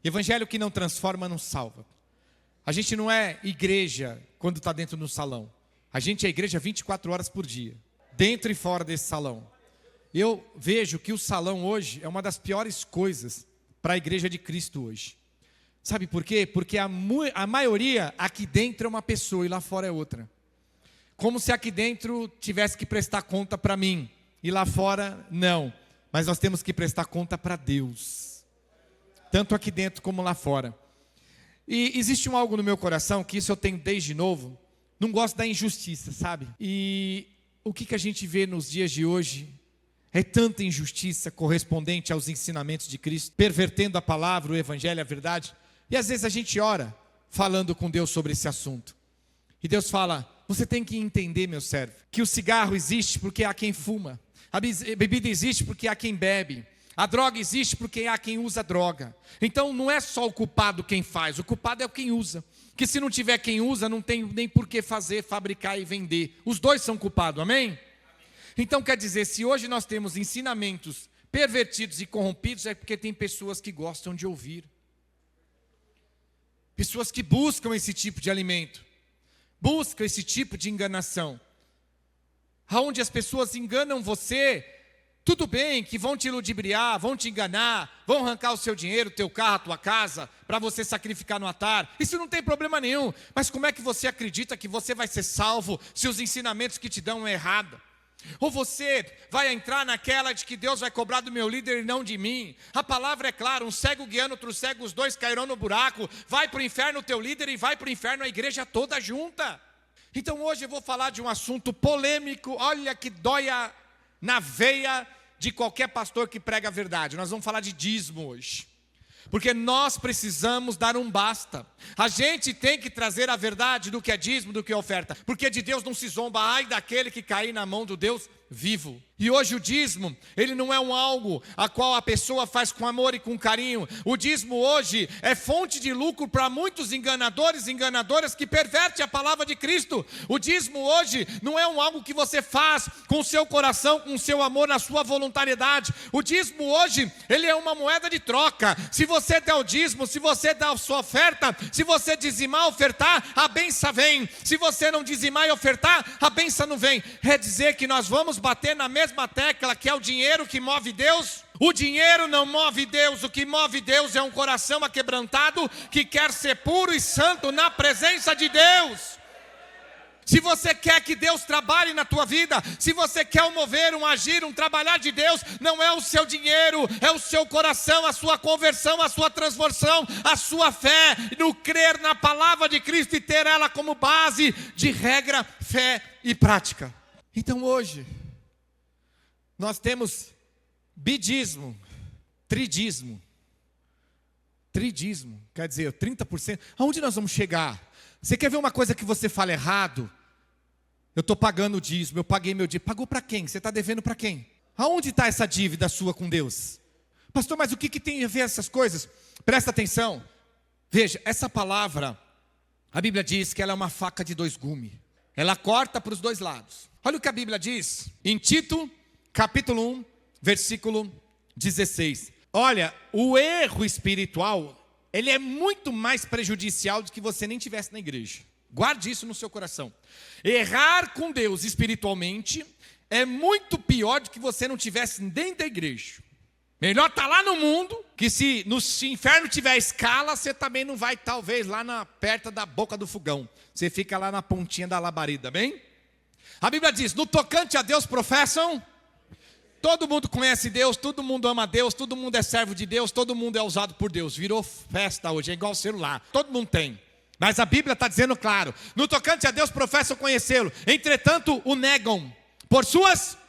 Evangelho que não transforma, não salva. A gente não é igreja quando está dentro do salão. A gente é igreja 24 horas por dia, dentro e fora desse salão. Eu vejo que o salão hoje é uma das piores coisas para a igreja de Cristo hoje. Sabe por quê? Porque a maioria aqui dentro é uma pessoa e lá fora é outra. Como se aqui dentro tivesse que prestar conta para mim e lá fora não. Mas nós temos que prestar conta para Deus, tanto aqui dentro como lá fora. E existe algo no meu coração, que isso eu tenho desde novo, não gosto da injustiça, sabe? E o que a gente vê nos dias de hoje é tanta injustiça correspondente aos ensinamentos de Cristo, pervertendo a palavra, o evangelho, a verdade. E às vezes a gente ora falando com Deus sobre esse assunto. E Deus fala, você tem que entender, meu servo, que o cigarro existe porque há quem fuma. A bebida existe porque há quem bebe. A droga existe porque há quem usa droga. Então não é só o culpado quem faz, o culpado é quem usa. Que se não tiver quem usa, não tem nem por que fazer, fabricar e vender. Os dois são culpados, amém? Então quer dizer, se hoje nós temos ensinamentos pervertidos e corrompidos, é porque tem pessoas que gostam de ouvir. Pessoas que buscam esse tipo de alimento. Buscam esse tipo de enganação. Aonde as pessoas enganam você, tudo bem que vão te ludibriar, vão te enganar, vão arrancar o seu dinheiro, o teu carro, a tua casa, para você sacrificar no altar. Isso não tem problema nenhum. Mas como é que você acredita que você vai ser salvo se os ensinamentos que te dão é errado? Ou você vai entrar naquela de que Deus vai cobrar do meu líder e não de mim? A palavra é clara, um cego guiando outro cego, os dois cairão no buraco. Vai para o inferno o teu líder e vai para o inferno a igreja toda junta. Então hoje eu vou falar de um assunto polêmico, olha que dói na veia de qualquer pastor que prega a verdade. Nós vamos falar de dízimo hoje. Porque nós precisamos dar um basta. A gente tem que trazer a verdade do que é dízimo, do que é oferta. Porque de Deus não se zomba, ai daquele que cair na mão do Deus vivo. E hoje o dízimo, ele não é algo a qual a pessoa faz com amor e com carinho. O dízimo hoje é fonte de lucro para muitos enganadores e enganadoras que pervertem a palavra de Cristo. O dízimo hoje não é algo que você faz com o seu coração, com o seu amor, na sua voluntariedade. O dízimo hoje, ele é uma moeda de troca. Se você der o dízimo, se você der a sua oferta, se você dizimar, ofertar, a benção vem. Se você não dizimar e ofertar, a benção não vem. Quer dizer que nós vamos bater na mesma tecla, que é o dinheiro que move Deus. O dinheiro não move Deus, o que move Deus é um coração aquebrantado que quer ser puro e santo na presença de Deus. Se você quer que Deus trabalhe na tua vida, se você quer um mover, um agir, um trabalhar de Deus, não é o seu dinheiro, é o seu coração, a sua conversão, a sua transformação, a sua fé, no crer na palavra de Cristo e ter ela como base de regra, fé e prática. Então hoje nós temos bidízimo, tridízimo, quer dizer, 30%. Aonde nós vamos chegar? Você quer ver uma coisa que você fala errado? Eu estou pagando o dízimo, eu paguei meu dízimo. Pagou para quem? Você está devendo para quem? Aonde está essa dívida sua com Deus? Pastor, mas o que tem a ver essas coisas? Presta atenção. Veja, essa palavra, a Bíblia diz que ela é uma faca de dois gumes. Ela corta para os dois lados. Olha o que a Bíblia diz em Tito, capítulo 1, versículo 16. Olha, o erro espiritual, ele é muito mais prejudicial do que você nem tivesse na igreja. Guarde isso no seu coração. Errar com Deus espiritualmente é muito pior do que você não tivesse dentro da igreja. Melhor estar lá no mundo, que se no inferno tiver escala, você também não vai talvez lá perto da boca do fogão. Você fica lá na pontinha da labareda, bem? A Bíblia diz, no tocante a Deus professam. Todo mundo conhece Deus, todo mundo ama Deus, todo mundo é servo de Deus, todo mundo é usado por Deus. Virou festa hoje, é igual celular, todo mundo tem. Mas a Bíblia está dizendo claro, no tocante a Deus professam conhecê-lo, entretanto o negam por suas...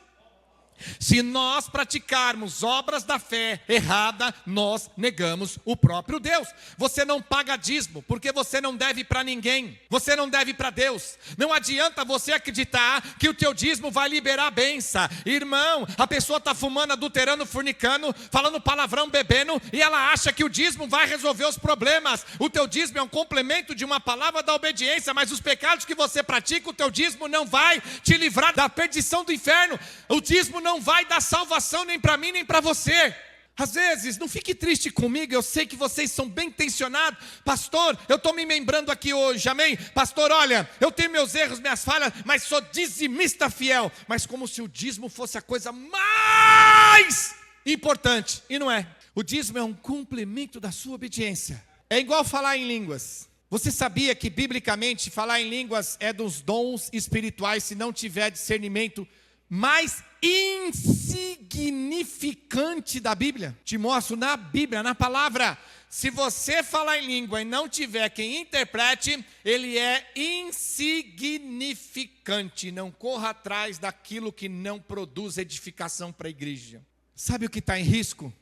Se nós praticarmos obras da fé errada, nós negamos o próprio Deus. Você não paga dízimo, porque você não deve para ninguém. Você não deve para Deus. Não adianta você acreditar que o teu dízimo vai liberar a benção. Irmão, a pessoa está fumando, adulterando, fornicando, falando palavrão, bebendo, e ela acha que o dízimo vai resolver os problemas. O teu dízimo é um complemento de uma palavra da obediência, mas os pecados que você pratica, o teu dízimo não vai te livrar da perdição do inferno. O dízimo não vai dar salvação nem para mim nem para você. Às vezes, não fique triste comigo, eu sei que vocês são bem intencionados. Pastor, eu estou me lembrando aqui hoje, amém? Pastor, olha, eu tenho meus erros, minhas falhas, mas sou dizimista fiel. Mas como se o dízimo fosse a coisa mais importante, e não é. O dízimo é um complemento da sua obediência. É igual falar em línguas. Você sabia que, biblicamente, falar em línguas é dos dons espirituais, se não tiver discernimento, mais insignificante da Bíblia? Te mostro na Bíblia, na palavra. Se você falar em língua e não tiver quem interprete, ele é insignificante. Não corra atrás daquilo que não produz edificação para a igreja. Sabe o que está em risco?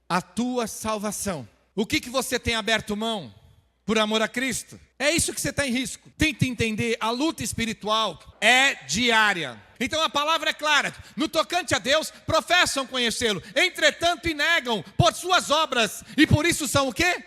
A tua salvação. O que você tem aberto mão por amor a Cristo? É isso que você está em risco. Tenta entender, a luta espiritual é diária. Então a palavra é clara, no tocante a Deus, professam conhecê-lo, entretanto negam por suas obras, e por isso são o quê?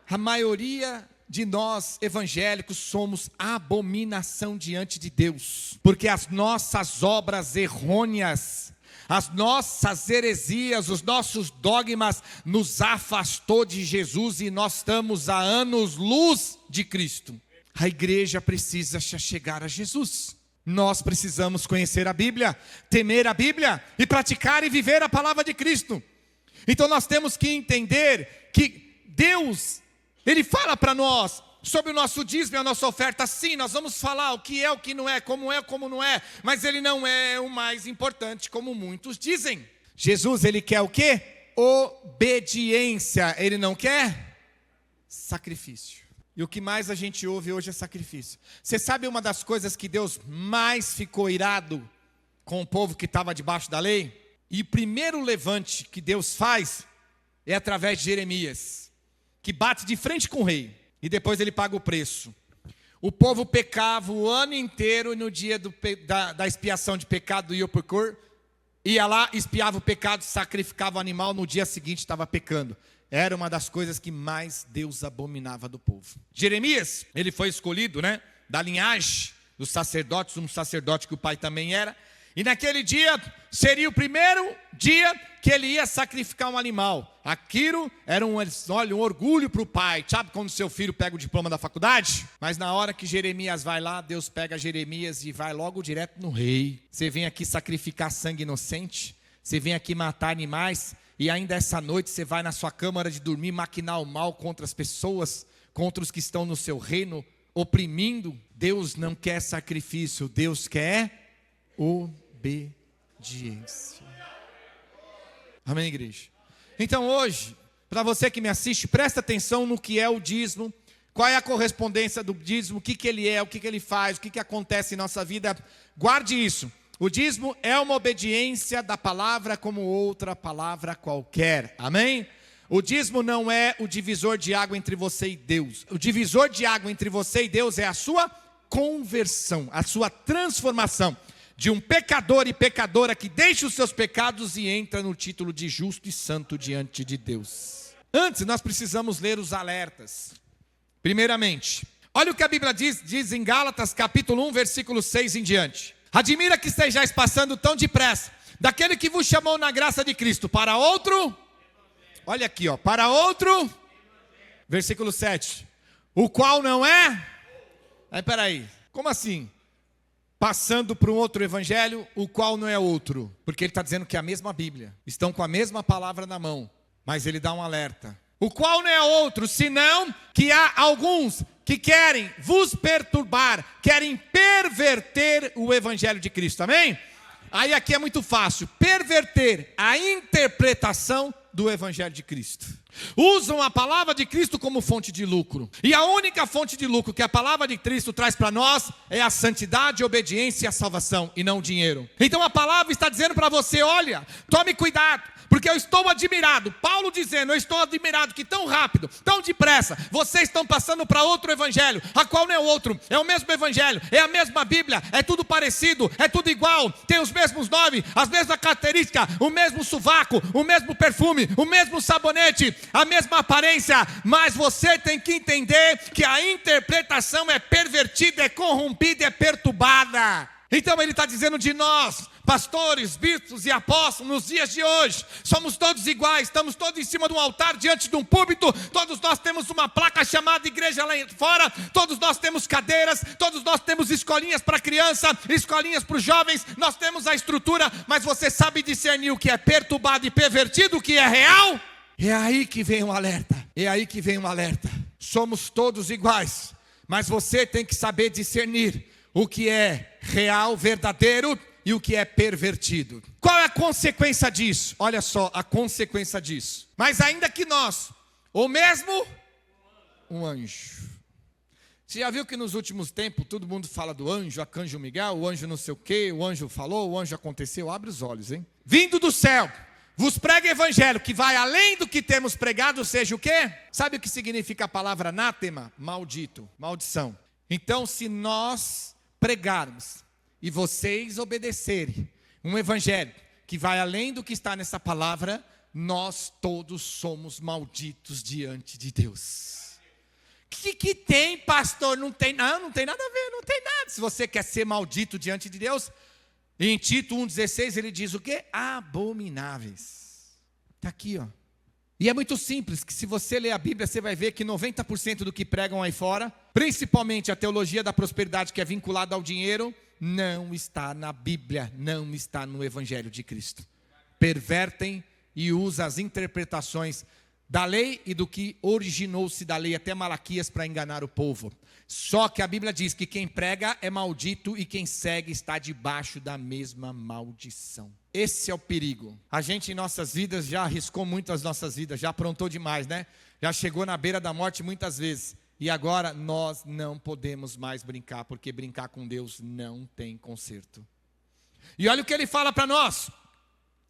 A maioria de nós evangélicos somos abominação diante de Deus, porque as nossas obras errôneas, as nossas heresias, os nossos dogmas nos afastou de Jesus e nós estamos a anos-luz de Cristo. A igreja precisa se achegar a Jesus. Nós precisamos conhecer a Bíblia, temer a Bíblia e praticar e viver a palavra de Cristo. Então nós temos que entender que Deus, Ele fala para nós sobre o nosso dízimo e a nossa oferta. Sim, nós vamos falar o que é, o que não é, como não é, mas Ele não é o mais importante, como muitos dizem. Jesus, Ele quer o quê? Obediência. Ele não quer sacrifício. E o que mais a gente ouve hoje é sacrifício. Você sabe uma das coisas que Deus mais ficou irado com o povo que estava debaixo da lei? E o primeiro levante que Deus faz é através de Jeremias, que bate de frente com o rei. E depois ele paga o preço. O povo pecava o ano inteiro, e no dia da expiação de pecado do Yom Kippur, ia lá, expiava o pecado, sacrificava o animal, no dia seguinte estava pecando. Era uma das coisas que mais Deus abominava do povo. Jeremias, ele foi escolhido, da linhagem dos sacerdotes, um sacerdote que o pai também era. E naquele dia, seria o primeiro dia que ele ia sacrificar um animal. Aquilo era um orgulho para o pai. Sabe quando seu filho pega o diploma da faculdade? Mas na hora que Jeremias vai lá, Deus pega Jeremias e vai logo direto no rei. Você vem aqui sacrificar sangue inocente? Você vem aqui matar animais? E ainda essa noite você vai na sua câmara de dormir maquinar o mal contra as pessoas, contra os que estão no seu reino, oprimindo? Deus não quer sacrifício, Deus quer obediência. Amém, igreja? Então hoje, para você que me assiste, presta atenção no que é o dízimo, qual é a correspondência do dízimo, o que ele é, o que ele faz, o que acontece em nossa vida. Guarde isso. O dízimo é uma obediência da palavra como outra palavra qualquer. Amém? O dízimo não é o divisor de água entre você e Deus. O divisor de água entre você e Deus é a sua conversão, a sua transformação de um pecador e pecadora que deixa os seus pecados e entra no título de justo e santo diante de Deus. Antes, nós precisamos ler os alertas. Primeiramente, olha o que a Bíblia diz em Gálatas capítulo 1, versículo 6 em diante. Admira que estejais passando tão depressa daquele que vos chamou na graça de Cristo para outro, olha aqui, para outro, versículo 7, o qual não é, peraí, como assim? Passando para um outro evangelho, o qual não é outro, porque ele está dizendo que é a mesma Bíblia, estão com a mesma palavra na mão, mas ele dá um alerta, o qual não é outro, senão que há alguns que querem vos perturbar, querem perverter o evangelho de Cristo, amém? Aí aqui é muito fácil, perverter a interpretação do evangelho de Cristo. Usam a palavra de Cristo como fonte de lucro. E a única fonte de lucro que a palavra de Cristo traz para nós é a santidade, a obediência e a salvação, e não o dinheiro. Então a palavra está dizendo para você, olha, tome cuidado, porque eu estou admirado, Paulo dizendo, eu estou admirado que tão rápido, tão depressa, vocês estão passando para outro evangelho, a qual não é outro, é o mesmo evangelho, é a mesma Bíblia, é tudo parecido, é tudo igual, tem os mesmos nomes, as mesmas características, o mesmo sovaco, o mesmo perfume, o mesmo sabonete, a mesma aparência, mas você tem que entender que a interpretação é pervertida, é corrompida, é perturbada. Então ele está dizendo de nós, pastores, bispos e apóstolos nos dias de hoje. Somos todos iguais, estamos todos em cima de um altar, diante de um púlpito. Todos nós temos uma placa chamada igreja lá fora. Todos nós temos cadeiras, todos nós temos escolinhas para criança, escolinhas para os jovens. Nós temos a estrutura, mas você sabe discernir o que é perturbado e pervertido, o que é real? É aí que vem um alerta. É aí que vem um alerta. Somos todos iguais, mas você tem que saber discernir o que é real, verdadeiro e o que é pervertido. Qual é a consequência disso? Olha só a consequência disso. Mas ainda que nós, ou mesmo um anjo. Você já viu que nos últimos tempos todo mundo fala do anjo, arcanjo Miguel, o anjo não sei o quê, o anjo falou, o anjo aconteceu? Abre os olhos, hein? Vindo do céu, vos prega evangelho que vai além do que temos pregado, seja o quê? Sabe o que significa a palavra anátema? Maldito, maldição. Então, se nós pregarmos e vocês obedecerem um evangelho que vai além do que está nessa palavra, nós todos somos malditos diante de Deus. Que tem, pastor? Não tem nada a ver, não tem nada. Se você quer ser maldito diante de Deus, em Tito 1,16 ele diz o quê? Abomináveis. Está aqui, ó. E é muito simples, que se você ler a Bíblia, você vai ver que 90% do que pregam aí fora, principalmente a teologia da prosperidade que é vinculada ao dinheiro, não está na Bíblia, não está no Evangelho de Cristo. Pervertem e usam as interpretações da lei e do que originou-se da lei até Malaquias para enganar o povo. Só que a Bíblia diz que quem prega é maldito e quem segue está debaixo da mesma maldição. Esse é o perigo. A gente em nossas vidas já arriscou muito as nossas vidas, já aprontou demais, né? Já chegou na beira da morte muitas vezes. E agora nós não podemos mais brincar, porque brincar com Deus não tem conserto. E olha o que ele fala para nós.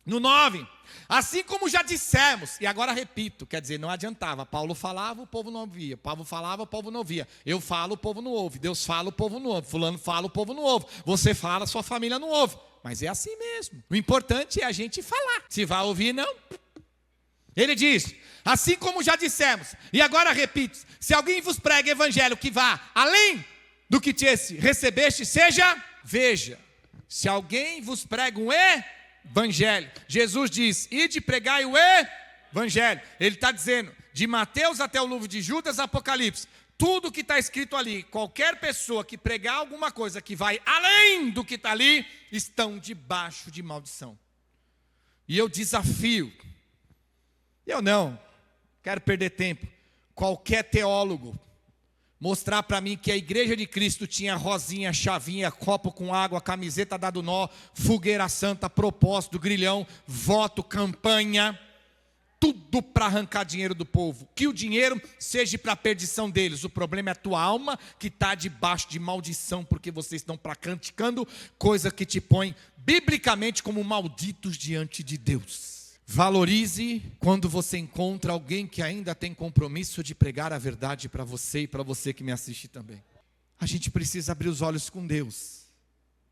No 9, assim como já dissemos, e agora repito, quer dizer, não adiantava, Paulo falava, o povo não ouvia, Paulo falava, o povo não ouvia, eu falo, o povo não ouve, Deus fala, o povo não ouve, fulano fala, o povo não ouve, você fala, sua família não ouve, mas é assim mesmo, o importante é a gente falar, se vai ouvir não. Ele diz, assim como já dissemos, e agora repito, se alguém vos prega evangelho que vá além do que recebeste, veja, se alguém vos prega um evangelho. Jesus diz, ide pregai o evangelho. Ele está dizendo, de Mateus até o livro de Judas, Apocalipse, tudo que está escrito ali, qualquer pessoa que pregar alguma coisa que vai além do que está ali, estão debaixo de maldição. E eu desafio, eu não quero perder tempo, qualquer teólogo, mostrar para mim que a igreja de Cristo tinha rosinha, chavinha, copo com água, camiseta dado nó, fogueira santa, propósito, grilhão, voto, campanha, tudo para arrancar dinheiro do povo. Que o dinheiro seja para a perdição deles. O problema é a tua alma que está debaixo de maldição, porque vocês estão praticando coisa que te põe biblicamente como malditos diante de Deus. Valorize quando você encontra alguém que ainda tem compromisso de pregar a verdade para você e para você que me assiste também. A gente precisa abrir os olhos com Deus.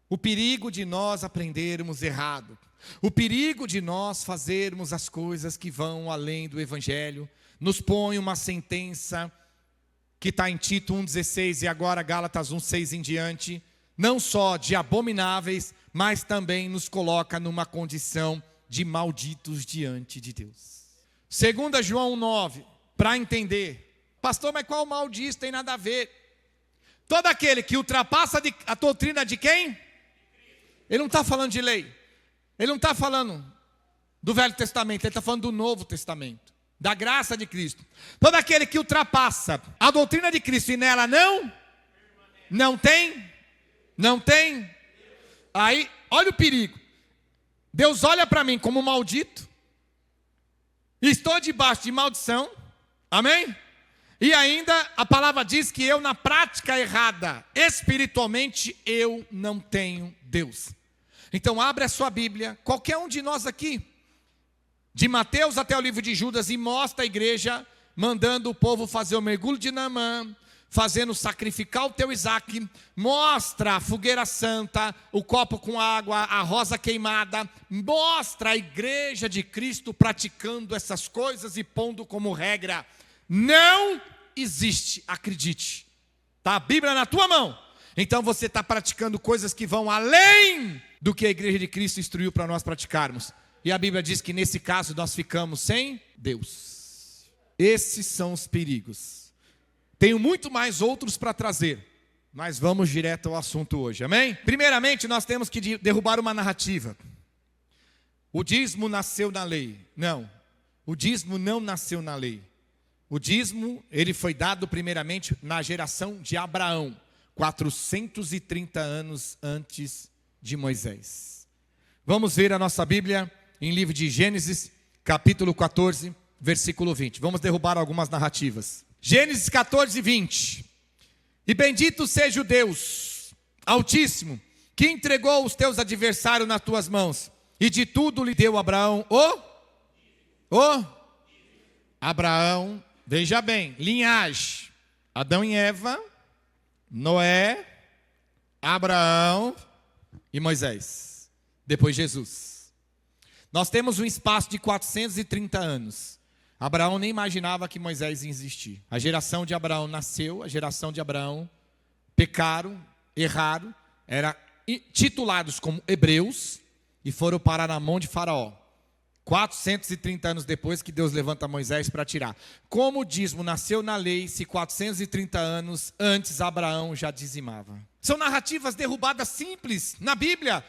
O perigo de nós aprendermos errado, o perigo de nós fazermos as coisas que vão além do Evangelho, nos põe uma sentença que está em Tito 1,16 e agora Gálatas 1,6 em diante, não só de abomináveis, mas também nos coloca numa condição de malditos diante de Deus. 2 João 9, para entender, pastor, mas qual mal diz? Tem nada a ver. Todo aquele que ultrapassa a doutrina de quem? Ele não está falando de lei, ele não está falando do Velho Testamento, ele está falando do Novo Testamento, da graça de Cristo. Todo aquele que ultrapassa a doutrina de Cristo e nela não tem, aí olha o perigo. Deus olha para mim como maldito, estou debaixo de maldição, amém? E ainda a palavra diz que eu na prática errada, espiritualmente eu não tenho Deus. Então abre a sua Bíblia, qualquer um de nós aqui, de Mateus até o livro de Judas, e mostra a igreja mandando o povo fazer o mergulho de Naamã, fazendo sacrificar o teu Isaque, mostra a fogueira santa, o copo com água, a rosa queimada, mostra a igreja de Cristo praticando essas coisas e pondo como regra. Não existe, acredite. Está a Bíblia na tua mão, então você está praticando coisas que vão além do que a igreja de Cristo instruiu para nós praticarmos. E a Bíblia diz que nesse caso nós ficamos sem Deus. Esses são os perigos. Tenho muito mais outros para trazer, mas vamos direto ao assunto hoje, amém? Primeiramente, nós temos que derrubar uma narrativa. O dízimo nasceu na lei. Não, o dízimo não nasceu na lei. O dízimo, ele foi dado primeiramente na geração de Abraão, 430 anos antes de Moisés. Vamos ver a nossa Bíblia em livro de Gênesis, capítulo 14, versículo 20. Vamos derrubar algumas narrativas. Gênesis 14, 20. E bendito seja o Deus Altíssimo, que entregou os teus adversários nas tuas mãos, e de tudo lhe deu Abraão Abraão, veja bem, linhagem, Adão e Eva, Noé, Abraão e Moisés, depois Jesus. Nós temos um espaço de 430 anos. Abraão nem imaginava que Moisés ia existir. A geração de Abraão nasceu, a geração de Abraão pecaram, erraram, eram titulados como hebreus e foram parar na mão de Faraó. 430 anos depois que Deus levanta Moisés para tirar. Como o dízimo nasceu na lei, se 430 anos antes Abraão já dizimava. São narrativas derrubadas simples na Bíblia.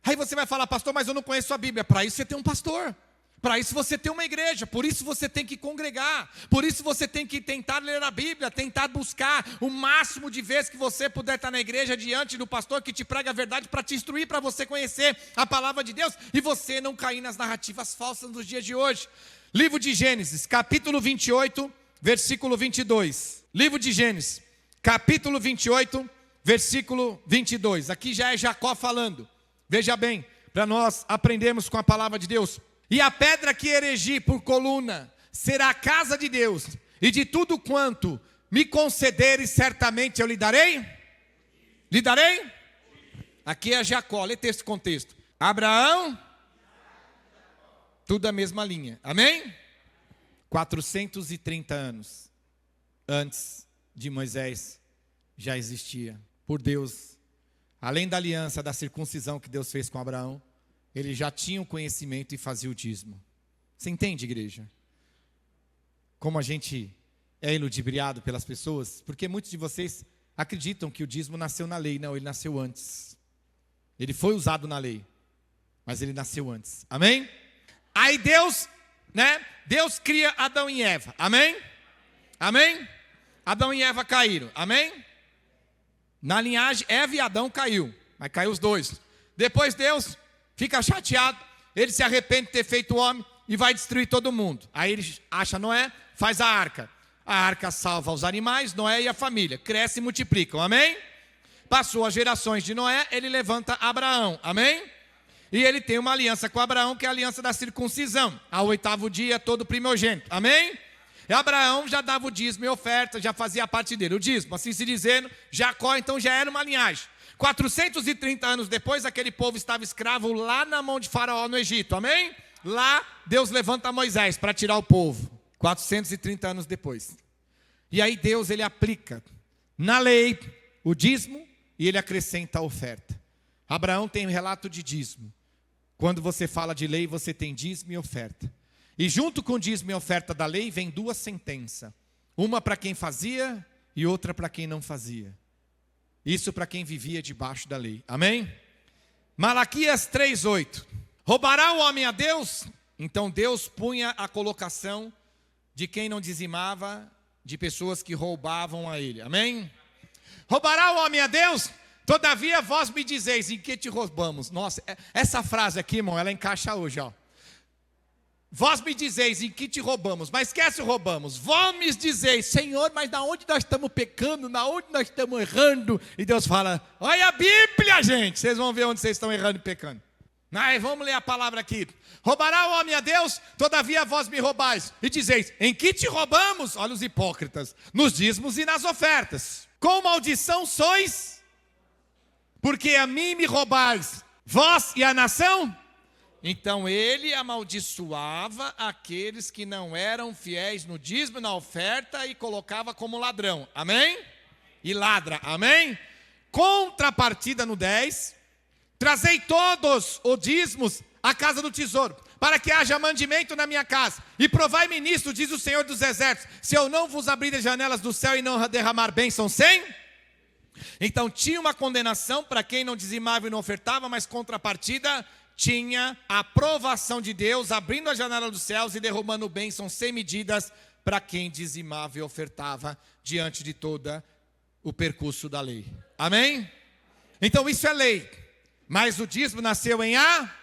Aí você vai falar, pastor, mas eu não conheço a Bíblia. Para isso você tem um pastor. Para isso você tem uma igreja, por isso você tem que congregar, por isso você tem que tentar ler a Bíblia, tentar buscar o máximo de vezes que você puder estar na igreja diante do pastor que te prega a verdade para te instruir, para você conhecer a palavra de Deus e você não cair nas narrativas falsas dos dias de hoje. Livro de Gênesis, capítulo 28, versículo 22. Livro de Gênesis, capítulo 28, versículo 22. Aqui já é Jacó falando. Veja bem, para nós aprendermos com a palavra de Deus. E a pedra que erigi por coluna será a casa de Deus, e de tudo quanto me concederes, certamente eu lhe darei? Lhe darei? Aqui é Jacó, lê esse contexto. Abraão, tudo a mesma linha, amém? 430 anos antes de Moisés já existia, por Deus, além da aliança, da circuncisão que Deus fez com Abraão, ele já tinha o conhecimento e fazia o dízimo. Você entende, igreja? Como a gente é iludibriado pelas pessoas? Porque muitos de vocês acreditam que o dízimo nasceu na lei. Não, ele nasceu antes. Ele foi usado na lei, mas ele nasceu antes. Amém? Aí Deus, Deus cria Adão e Eva. Amém? Amém? Adão e Eva caíram. Amém? Na linhagem, Eva e Adão caiu. Mas caiu os dois. Depois Deus fica chateado, ele se arrepende de ter feito o homem e vai destruir todo mundo. Aí ele acha Noé, faz a arca. A arca salva os animais, Noé e a família. Cresce e multiplicam, amém? Passou as gerações de Noé, ele levanta Abraão, amém? E ele tem uma aliança com Abraão, que é a aliança da circuncisão. Ao 8º dia, todo primogênito, amém? E Abraão já dava o dízimo e oferta, já fazia parte dele. O dízimo, assim se dizendo, Jacó então já era uma linhagem. 430 anos depois, aquele povo estava escravo lá na mão de Faraó no Egito, amém? Lá, Deus levanta Moisés para tirar o povo, 430 anos depois. E aí Deus, ele aplica na lei o dízimo e ele acrescenta a oferta. Abraão tem um relato de dízimo. Quando você fala de lei, você tem dízimo e oferta. E junto com o dízimo e oferta da lei, vem duas sentenças. Uma para quem fazia e outra para quem não fazia. Isso para quem vivia debaixo da lei. Amém? Malaquias 3:8. Roubará o homem a Deus? Então Deus punha a colocação de quem não dizimava, de pessoas que roubavam a ele. Amém? Roubará o homem a Deus? Todavia vós me dizeis, em que te roubamos? Nossa, essa frase aqui, irmão, ela encaixa hoje, ó. Vós me dizeis, em que te roubamos? Mas esquece o roubamos. Vós me dizeis, Senhor, mas na onde nós estamos pecando? Na onde nós estamos errando? E Deus fala, olha a Bíblia, gente. Vocês vão ver onde vocês estão errando e pecando. Aí, vamos ler a palavra aqui. Roubará o homem a Deus? Todavia vós me roubais. E dizeis, em que te roubamos? Olha os hipócritas. Nos dízimos e nas ofertas. Com maldição sois, porque a mim me roubais. Vós e a nação? Então ele amaldiçoava aqueles que não eram fiéis no dízimo, na oferta, e colocava como ladrão, amém? E ladra, amém? Contrapartida no 10, Trazei todos os dízimos à casa do tesouro, para que haja mandamento na minha casa. E provai-me nisto, diz o Senhor dos Exércitos, se eu não vos abrir as janelas do céu e não derramar bênção sem. Então tinha uma condenação para quem não dizimava e não ofertava, mas contrapartida tinha a aprovação de Deus, abrindo a janela dos céus e derramando bênção sem medidas para quem dizimava e ofertava diante de todo o percurso da lei. Amém? Então isso é lei. Mas o dízimo nasceu em A,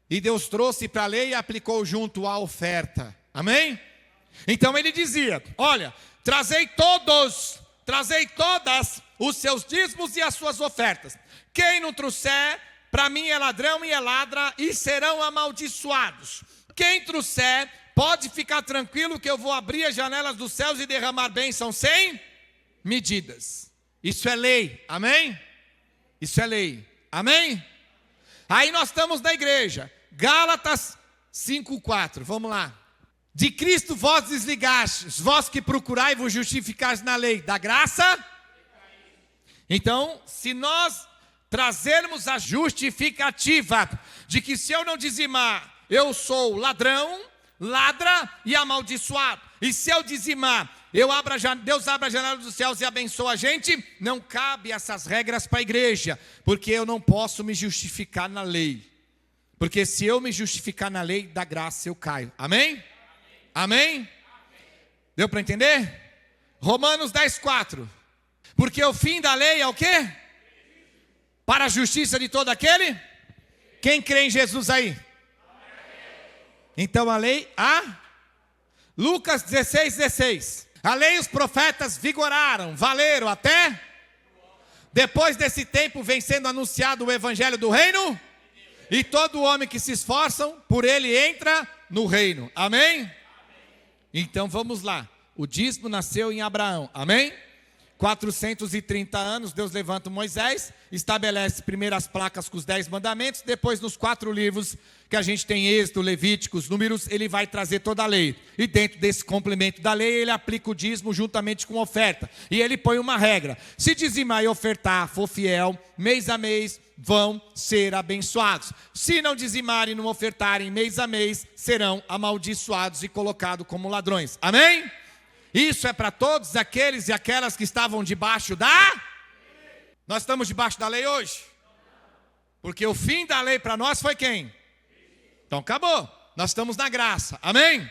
e Deus trouxe para a lei e aplicou junto à oferta. Amém? Então ele dizia, olha, trazei todas os seus dízimos e as suas ofertas. Quem não trouxer, para mim é ladrão e é ladra, e serão amaldiçoados. Quem trouxer, pode ficar tranquilo que eu vou abrir as janelas dos céus e derramar bênção sem medidas. Isso é lei, amém? Isso é lei, amém? Aí nós estamos na igreja, Gálatas 5:4, vamos lá. De Cristo vós desligastes, vós que procurai vos justificar na lei da graça. Então, se nós trazermos a justificativa de que se eu não dizimar, eu sou ladrão, ladra e amaldiçoado. E se eu dizimar, Deus abre a janela dos céus e abençoa a gente, não cabe essas regras para a igreja, porque eu não posso me justificar na lei. Porque se eu me justificar na lei da graça, eu caio. Amém? Amém? Deu para entender? Romanos 10:4. Porque o fim da lei é o quê? Para a justiça de todo aquele? Quem crê em Jesus aí? Então a lei, Lucas 16:16. A lei e os profetas vigoraram, valeram até? Depois desse tempo vem sendo anunciado o evangelho do reino, e todo homem que se esforçam por ele entra no reino. Amém? Então vamos lá. O dízimo nasceu em Abraão. Amém? 430 anos, Deus levanta Moisés, estabelece primeiro as placas com os 10 mandamentos, depois nos 4 livros que a gente tem, Êxodo, Levíticos, Números, ele vai trazer toda a lei. E dentro desse complemento da lei, ele aplica o dízimo juntamente com a oferta. E ele põe uma regra: se dizimar e ofertar for fiel, mês a mês vão ser abençoados. Se não dizimarem e não ofertarem mês a mês, serão amaldiçoados e colocados como ladrões. Amém? Isso é para todos aqueles e aquelas que estavam debaixo da lei. Nós estamos debaixo da lei hoje? Porque o fim da lei para nós foi quem? Então acabou. Nós estamos na graça. Amém?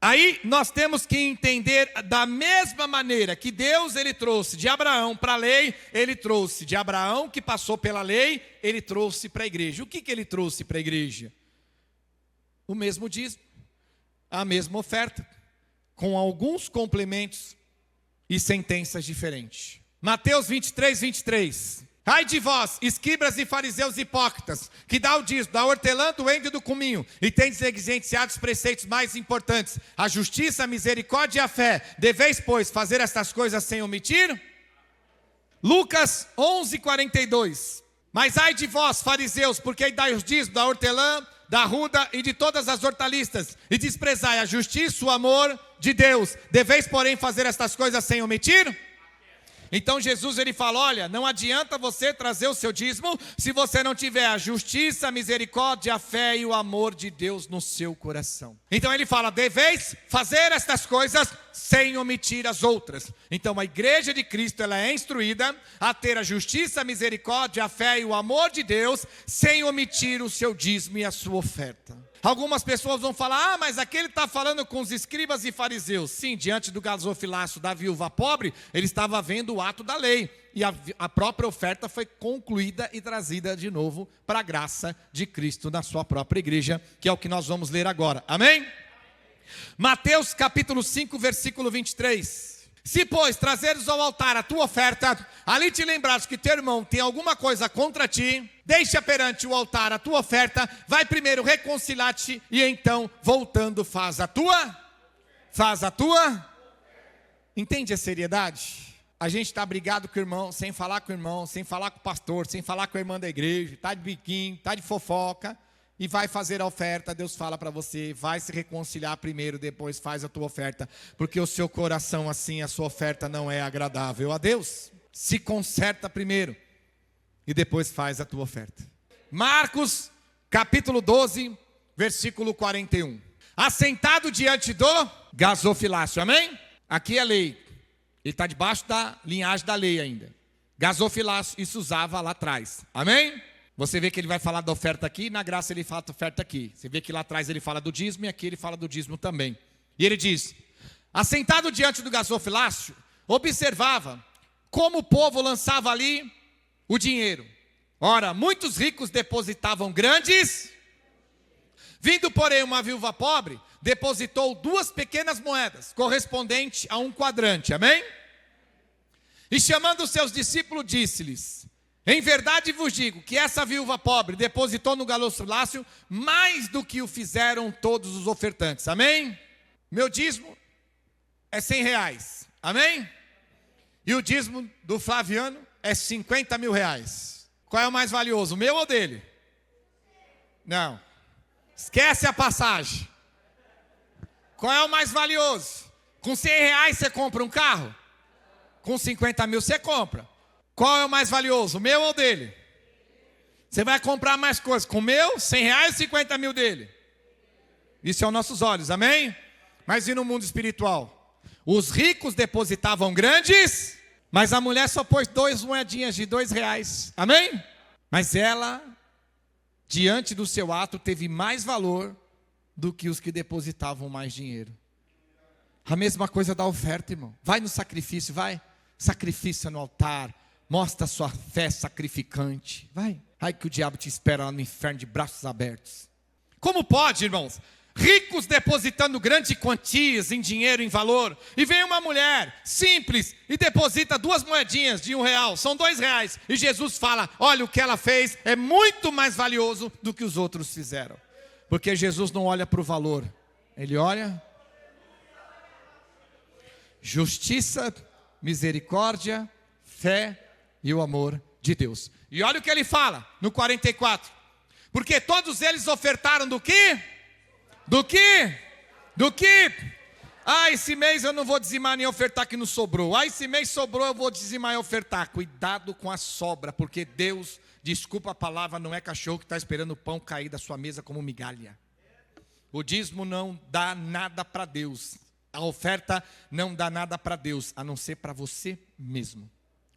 Aí nós temos que entender da mesma maneira que Deus ele trouxe de Abraão para a lei, ele trouxe de Abraão que passou pela lei, ele trouxe para a igreja. O que ele trouxe para a igreja? O mesmo dízimo, a mesma oferta, com alguns complementos e sentenças diferentes. Mateus 23:23. Ai de vós, escribas e fariseus hipócritas, que dá o dízimo, da hortelã, do endo e do cominho, e tendes negligenciado os preceitos mais importantes, a justiça, a misericórdia e a fé. Deveis, pois, fazer estas coisas sem omitir? Lucas 11:42. Mas ai de vós, fariseus, porque dai os dízimos da hortelã, da arruda e de todas as hortaliças, e desprezai a justiça, o amor de Deus. Deveis, porém, fazer estas coisas sem omitir? Então Jesus ele fala, olha, não adianta você trazer o seu dízimo se você não tiver a justiça, a misericórdia, a fé e o amor de Deus no seu coração. Então ele fala, deveis fazer estas coisas sem omitir as outras. Então a igreja de Cristo ela é instruída a ter a justiça, a misericórdia, a fé e o amor de Deus sem omitir o seu dízimo e a sua oferta. Algumas pessoas vão falar, mas aquele está falando com os escribas e fariseus. Sim, diante do gasofilaço da viúva pobre, ele estava vendo o ato da lei. E a própria oferta foi concluída e trazida de novo para a graça de Cristo na sua própria igreja, que é o que nós vamos ler agora. Amém? Mateus capítulo 5, versículo 23. Se, pois, trazeres ao altar a tua oferta, ali te lembrares que teu irmão tem alguma coisa contra ti, deixa perante o altar a tua oferta, vai primeiro reconciliar-te e então, voltando, faz a tua. Entende a seriedade? A gente está brigado com o irmão, sem falar com o irmão, sem falar com o pastor, sem falar com a irmã da igreja, está de biquinho, está de fofoca, e vai fazer a oferta. Deus fala para você, vai se reconciliar primeiro, depois faz a tua oferta, porque o seu coração assim, a sua oferta não é agradável a Deus. Se conserta primeiro. e depois faz a tua oferta. Marcos, capítulo 12, versículo 41. Assentado diante do gasofilácio, amém? Aqui é lei. Ele está debaixo da linhagem da lei ainda. Gasofilácio, isso usava lá atrás, amém? Você vê que ele vai falar da oferta aqui, na graça ele fala da oferta aqui. Você vê que lá atrás ele fala do dízimo e aqui ele fala do dízimo também. E ele diz: assentado diante do gasofilácio, observava como o povo lançava ali o dinheiro. Ora, muitos ricos depositavam grandes. Vindo, porém, uma viúva pobre, depositou 2 pequenas moedas, correspondente a um quadrante, amém? E chamando os seus discípulos, disse-lhes: em verdade vos digo que essa viúva pobre depositou no gasofilácio mais do que o fizeram todos os ofertantes, amém? Meu dízimo é R$100, amém? E o dízimo do Flaviano é R$50.000. Qual é o mais valioso, o meu ou dele? Não. Esquece a passagem. Qual é o mais valioso? Com R$100 você compra um carro? Com 50 mil você compra. Qual é o mais valioso, o meu ou dele? Você vai comprar mais coisas com o meu, R$100 e 50 mil dele. Isso é aos nossos olhos, amém? Mas e no mundo espiritual? Os ricos depositavam grandes, mas a mulher só pôs 2 moedinhas de R$2, amém? Mas ela, diante do seu ato, teve mais valor do que os que depositavam mais dinheiro. A mesma coisa da oferta, irmão. Vai no sacrifício, vai. Sacrifício no altar. Mostra a sua fé sacrificante. Vai. Ai que o diabo te espera lá no inferno de braços abertos. Como pode, irmãos? Ricos depositando grandes quantias em dinheiro, em valor. E vem uma mulher simples e deposita 2 moedinhas de R$1. São R$2. E Jesus fala: olha, o que ela fez é muito mais valioso do que os outros fizeram. Porque Jesus não olha para o valor. Ele olha justiça, misericórdia, fé e o amor de Deus. E olha o que ele fala no 44. Porque todos eles ofertaram do quê? Do quê? Do quê? Ah, esse mês eu não vou dizimar nem ofertar que não sobrou. Ah, esse mês sobrou, eu vou dizimar e ofertar. Cuidado com a sobra, porque Deus, desculpa a palavra, não é cachorro que está esperando o pão cair da sua mesa como migalha. O dízimo não dá nada para Deus. A oferta não dá nada para Deus, a não ser para você mesmo.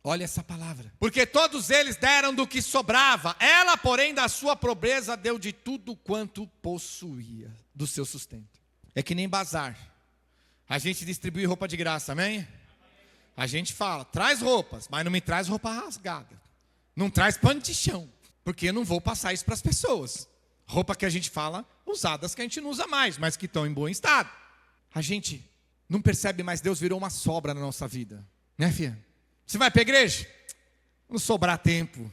Olha essa palavra. Porque todos eles deram do que sobrava. Ela, porém, da sua pobreza deu de tudo quanto possuía, do seu sustento. É que nem bazar. A gente distribui roupa de graça, amém? A gente fala, traz roupas, mas não me traz roupa rasgada. Não traz pano de chão, porque eu não vou passar isso para as pessoas. Roupa que a gente fala, usadas que a gente não usa mais, mas que estão em bom estado. A gente não percebe mais, Deus virou uma sobra na nossa vida. Né, filha? Você vai para a igreja? Quando sobrar tempo.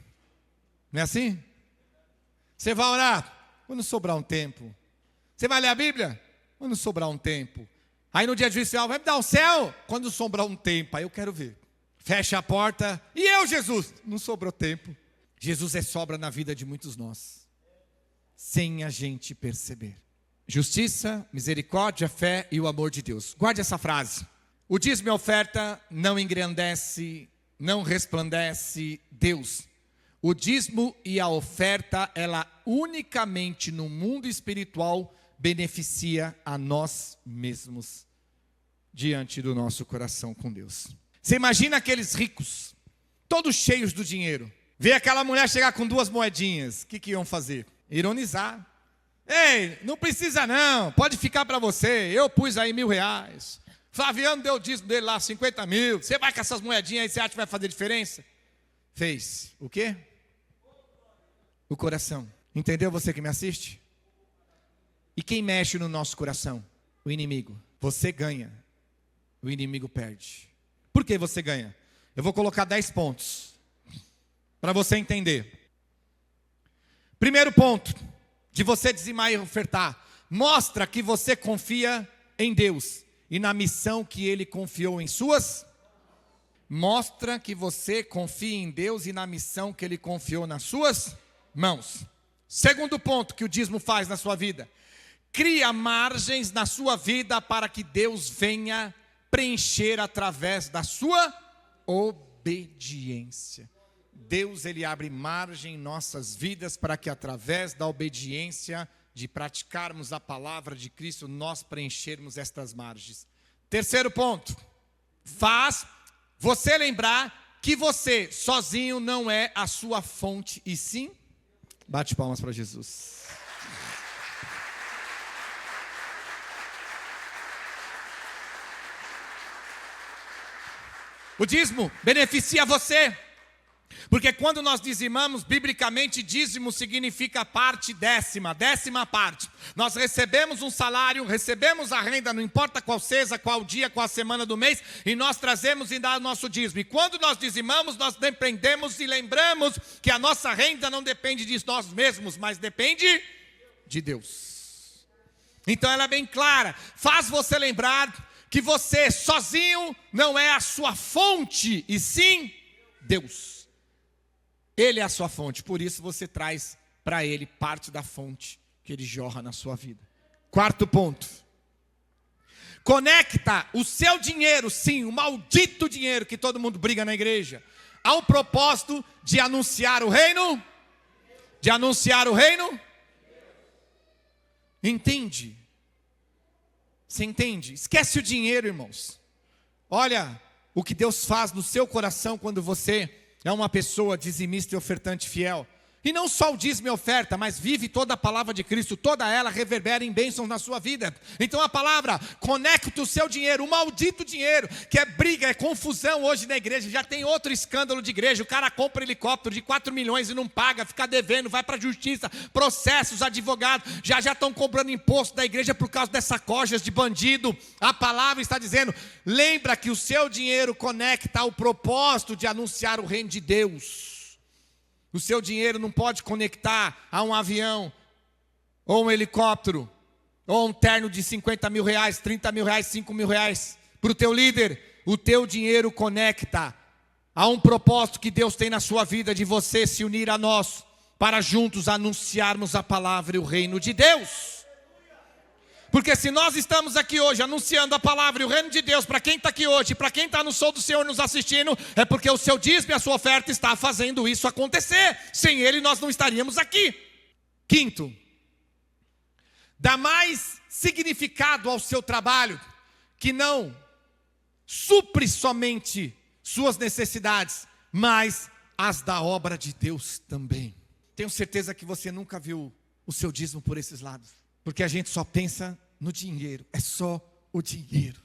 Não é assim? Você vai orar? Quando sobrar um tempo. Você vai ler a Bíblia? Quando sobrar um tempo. Aí no dia de juízo final, vai me dar o céu? Quando sobrar um tempo, aí eu quero ver. Fecha a porta. E eu, Jesus? Não sobrou tempo. Jesus é sobra na vida de muitos nós. Sem a gente perceber. Justiça, misericórdia, fé e o amor de Deus. Guarde essa frase. O dízimo e a oferta não engrandece, não resplandece Deus. O dízimo e a oferta, ela unicamente no mundo espiritual beneficia a nós mesmos diante do nosso coração com Deus. Você imagina aqueles ricos, todos cheios do dinheiro, vê aquela mulher chegar com 2 moedinhas, o que iam fazer? Ironizar. Ei, não precisa não, pode ficar para você, eu pus aí R$1.000. Flaviano deu o dízimo dele lá, 50 mil. Você vai com essas moedinhas aí, você acha que vai fazer diferença? Fez. O quê? O coração. Entendeu você que me assiste? E quem mexe no nosso coração? O inimigo. Você ganha, o inimigo perde. Por que você ganha? Eu vou colocar 10 pontos para você entender. Primeiro ponto, de você dizimar e ofertar. Mostra que você confia em Deus e na missão que Ele confiou em suas. Mostra que você confia em Deus e na missão que Ele confiou nas suas mãos. Segundo ponto que o dízimo faz na sua vida. Cria margens na sua vida para que Deus venha preencher através da sua obediência. Deus ele abre margem em nossas vidas para que através da obediência, de praticarmos a palavra de Cristo, nós preenchermos estas margens. Terceiro ponto, faz você lembrar que você sozinho não é a sua fonte, e sim, bate palmas para Jesus. O dízimo beneficia você, porque quando nós dizimamos, biblicamente dízimo significa parte décima parte. Nós recebemos um salário, recebemos a renda, não importa qual seja, qual dia, qual semana do mês, e nós trazemos e dá o nosso dízimo. E quando nós dizimamos, nós dependemos e lembramos que a nossa renda não depende de nós mesmos, mas depende de Deus. Então ela é bem clara, faz você lembrar que você sozinho não é a sua fonte, e sim Deus. Ele é a sua fonte, por isso você traz para Ele parte da fonte que Ele jorra na sua vida. Quarto ponto. Conecta o seu dinheiro, sim, o maldito dinheiro que todo mundo briga na igreja, ao propósito de anunciar o reino. De anunciar o reino. Entende? Você entende? Esquece o dinheiro, irmãos. Olha o que Deus faz no seu coração quando você é uma pessoa dizimista e ofertante fiel. E não só o dízimo e oferta, mas vive toda a palavra de Cristo, toda ela reverbera em bênçãos na sua vida. Então a palavra, conecta o seu dinheiro, o maldito dinheiro, que é briga, é confusão hoje na igreja. Já tem outro escândalo de igreja, o cara compra helicóptero de 4 milhões e não paga, fica devendo, vai para a justiça, processos, advogados, já estão cobrando imposto da igreja por causa dessas cojas de bandido. A palavra está dizendo, lembra que o seu dinheiro conecta ao propósito de anunciar o reino de Deus. O seu dinheiro não pode conectar a um avião, ou um helicóptero, ou um terno de 50 mil reais, 30 mil reais, 5 mil reais. Para o teu líder, o teu dinheiro conecta a um propósito que Deus tem na sua vida, de você se unir a nós, para juntos anunciarmos a palavra e o reino de Deus. Porque se nós estamos aqui hoje anunciando a palavra e o reino de Deus para quem está aqui hoje, para quem está no sol do Senhor nos assistindo, é porque o seu dízimo e a sua oferta está fazendo isso acontecer. Sem ele nós não estaríamos aqui. Quinto, dá mais significado ao seu trabalho, que não supre somente suas necessidades, mas as da obra de Deus também. Tenho certeza que você nunca viu o seu dízimo por esses lados, porque a gente só pensa no dinheiro, é só o dinheiro.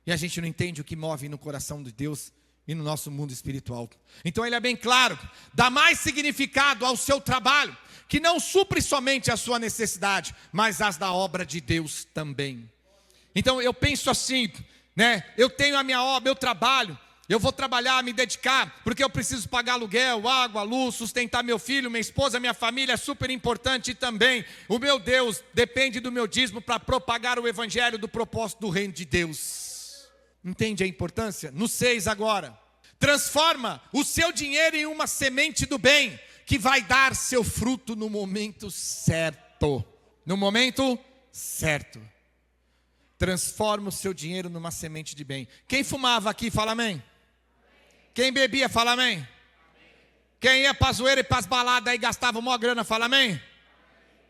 E a gente não entende o que move no coração de Deus e no nosso mundo espiritual. Então ele é bem claro, dá mais significado ao seu trabalho, que não supre somente a sua necessidade, mas as da obra de Deus também. Então eu penso assim, né? Eu tenho a minha obra, meu trabalho, eu vou trabalhar, me dedicar, porque eu preciso pagar aluguel, água, luz, sustentar meu filho, minha esposa, minha família, é super importante também. O meu Deus depende do meu dízimo para propagar o evangelho do propósito do reino de Deus. Entende a importância? No 6 agora. Transforma o seu dinheiro em uma semente do bem, que vai dar seu fruto no momento certo. No momento certo. Transforma o seu dinheiro numa semente de bem. Quem fumava aqui, fala amém. Quem bebia, fala amém. Quem ia para a zoeira e para as baladas aí gastava uma grana, fala amém.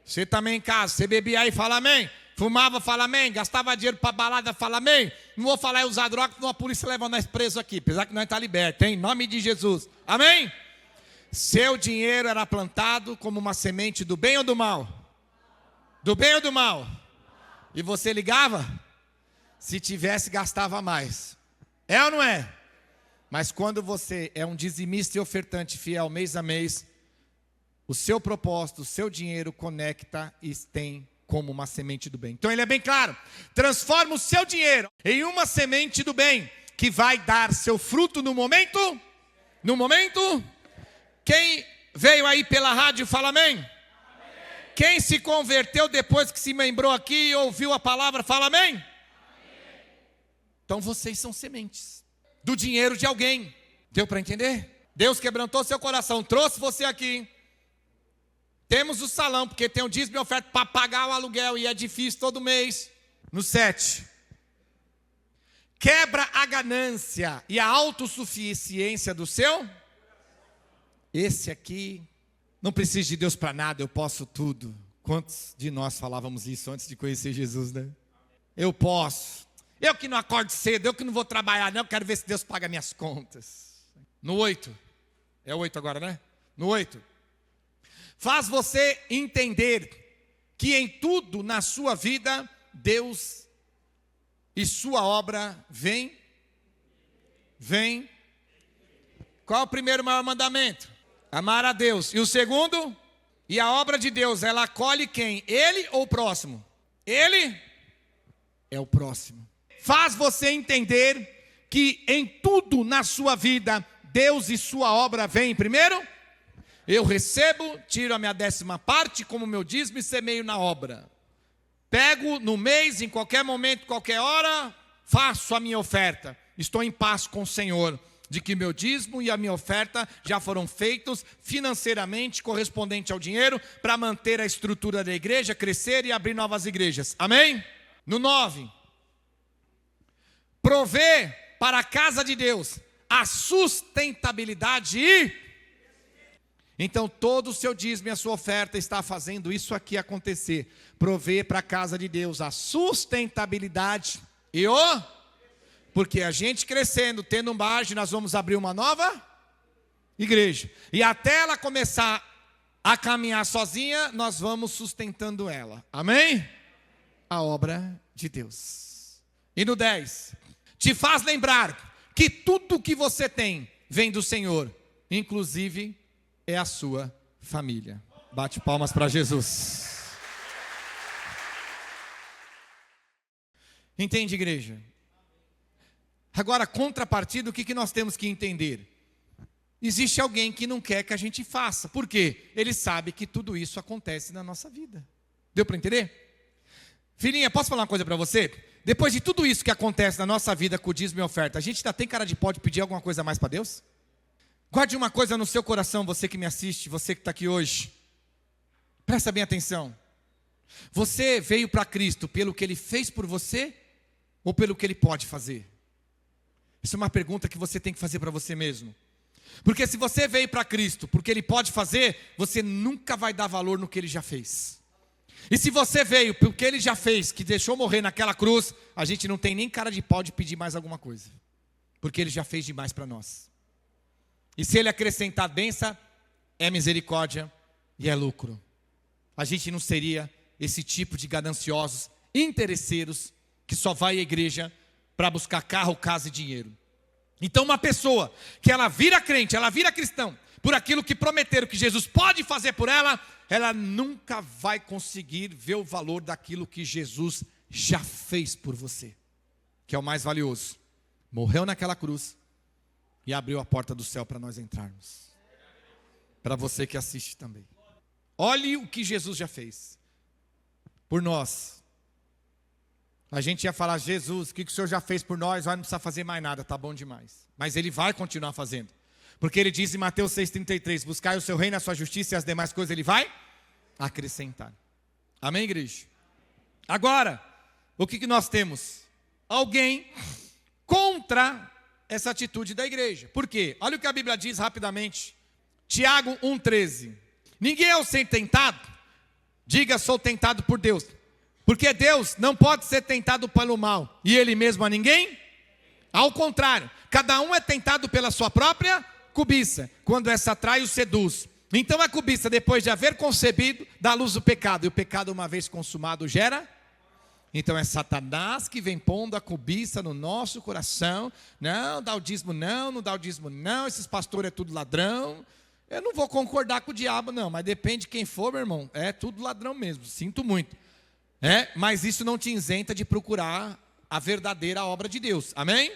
Você também em casa, você bebia aí, fala amém. Fumava, fala amém. Gastava dinheiro para balada, fala amém. Não vou falar em usar droga, senão a polícia leva nós presos aqui. Apesar que nós estamos libertos, hein? Em nome de Jesus. Amém? Seu dinheiro era plantado como uma semente do bem ou do mal? Do bem ou do mal? E você ligava? Se tivesse, gastava mais. É ou não é? Mas quando você é um dizimista e ofertante fiel mês a mês, o seu propósito, o seu dinheiro conecta e tem como uma semente do bem. Então ele é bem claro, transforma o seu dinheiro em uma semente do bem, que vai dar seu fruto no momento. Quem veio aí pela rádio, fala amém. Quem se converteu depois que se lembrou aqui e ouviu a palavra, fala amém. Então vocês são sementes do dinheiro de alguém. Deu para entender? Deus quebrantou seu coração, trouxe você aqui. Temos o salão, porque tem o dízimo e oferta para pagar o aluguel, e é difícil todo mês. No 7. Quebra a ganância e a autossuficiência do seu. esse aqui não precisa de Deus para nada, eu posso tudo. Quantos de nós falávamos isso antes de conhecer Jesus, né? Eu posso. Eu que não acordo cedo, eu que não vou trabalhar, não, eu quero ver se Deus paga minhas contas. No 8, é o 8 agora, né? No 8, faz você entender que em tudo na sua vida, Deus e sua obra vem. Qual é o primeiro maior mandamento? Amar a Deus. E o segundo? E a obra de Deus, ela acolhe quem? Ele ou o próximo? Ele é o próximo. Faz você entender que em tudo na sua vida, Deus e sua obra vêm primeiro. Eu recebo, tiro a minha 10ª parte como meu dízimo e semeio na obra. Pego no mês, em qualquer momento, qualquer hora, faço a minha oferta. Estou em paz com o Senhor, de que meu dízimo e a minha oferta já foram feitos financeiramente, correspondente ao dinheiro, para manter a estrutura da igreja, crescer e abrir novas igrejas. Amém? No 9, prover para a casa de Deus a sustentabilidade e... Então todo o seu dízimo e a sua oferta está fazendo isso aqui acontecer. Prover para a casa de Deus a sustentabilidade e o... Porque a gente crescendo, tendo margem, nós vamos abrir uma nova igreja. E até ela começar a caminhar sozinha, nós vamos sustentando ela. Amém? A obra de Deus. E no 10, te faz lembrar que tudo que você tem vem do Senhor, inclusive é a sua família. Bate palmas para Jesus. Entende, igreja? Agora, contrapartida, o que nós temos que entender? Existe alguém que não quer que a gente faça. Por quê? Ele sabe que tudo isso acontece na nossa vida. Deu para entender? Filhinha, posso falar uma coisa para você? Depois de tudo isso que acontece na nossa vida com o dízimo e oferta, a gente ainda tem cara de pau de pedir alguma coisa a mais para Deus? Guarde uma coisa no seu coração, você que me assiste, você que está aqui hoje. Presta bem atenção. Você veio para Cristo pelo que Ele fez por você ou pelo que Ele pode fazer? Isso é uma pergunta que você tem que fazer para você mesmo. Porque se você veio para Cristo porque Ele pode fazer, você nunca vai dar valor no que Ele já fez. E se você veio porque Ele já fez, que deixou morrer naquela cruz, a gente não tem nem cara de pau de pedir mais alguma coisa. Porque Ele já fez demais para nós. E se Ele acrescentar bênção, é misericórdia e é lucro. A gente não seria esse tipo de gananciosos, interesseiros, que só vai à igreja para buscar carro, casa e dinheiro. Então uma pessoa que ela vira crente, ela vira cristão, por aquilo que prometeram que Jesus pode fazer por ela, ela nunca vai conseguir ver o valor daquilo que Jesus já fez por você, que é o mais valioso. Morreu naquela cruz e abriu a porta do céu para nós entrarmos. Para você que assiste também. Olhe o que Jesus já fez por nós. A gente ia falar, Jesus, o que o Senhor já fez por nós? Não precisa fazer mais nada, tá bom demais. Mas Ele vai continuar fazendo. Porque Ele diz em Mateus 6,33, buscai o seu reino, a sua justiça e as demais coisas Ele vai acrescentar. Amém, igreja? Agora, o que nós temos? Alguém contra essa atitude da igreja. Por quê? Olha o que a Bíblia diz rapidamente. Tiago 1,13. Ninguém ao ser tentado, diga sou tentado por Deus. Porque Deus não pode ser tentado pelo mal, e Ele mesmo a ninguém. Ao contrário, cada um é tentado pela sua própria cobiça, quando essa atrai o seduz. Então a cobiça, depois de haver concebido, dá luz ao pecado, e o pecado, uma vez consumado, gera. Então é Satanás que vem pondo a cobiça no nosso coração. Não, dá o dízimo não dá o dízimo não, esses pastores é tudo ladrão. Eu não vou concordar com o diabo não, mas depende de quem for, meu irmão, é tudo ladrão mesmo, sinto muito. Mas isso não te isenta de procurar a verdadeira obra de Deus, amém?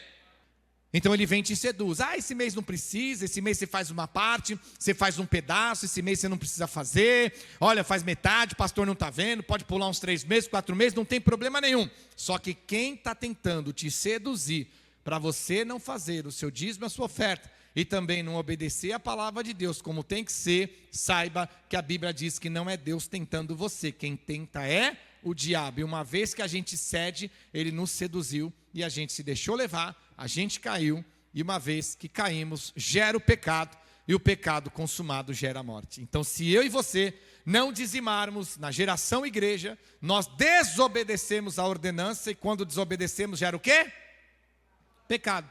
Então ele vem e te seduz. Esse mês não precisa, esse mês você faz uma parte, você faz um pedaço, esse mês você não precisa fazer. Olha, faz metade, o pastor não está vendo, pode pular uns 3 meses, 4 meses, não tem problema nenhum. Só que quem está tentando te seduzir para você não fazer o seu dízimo, a sua oferta, e também não obedecer a palavra de Deus como tem que ser, saiba que a Bíblia diz que não é Deus tentando você, quem tenta é o diabo. E uma vez que a gente cede, ele nos seduziu e a gente se deixou levar, a gente caiu, e uma vez que caímos, gera o pecado, e o pecado consumado gera morte. Então, se eu e você não dizimarmos na geração igreja, nós desobedecemos a ordenança, e quando desobedecemos gera o quê? Pecado.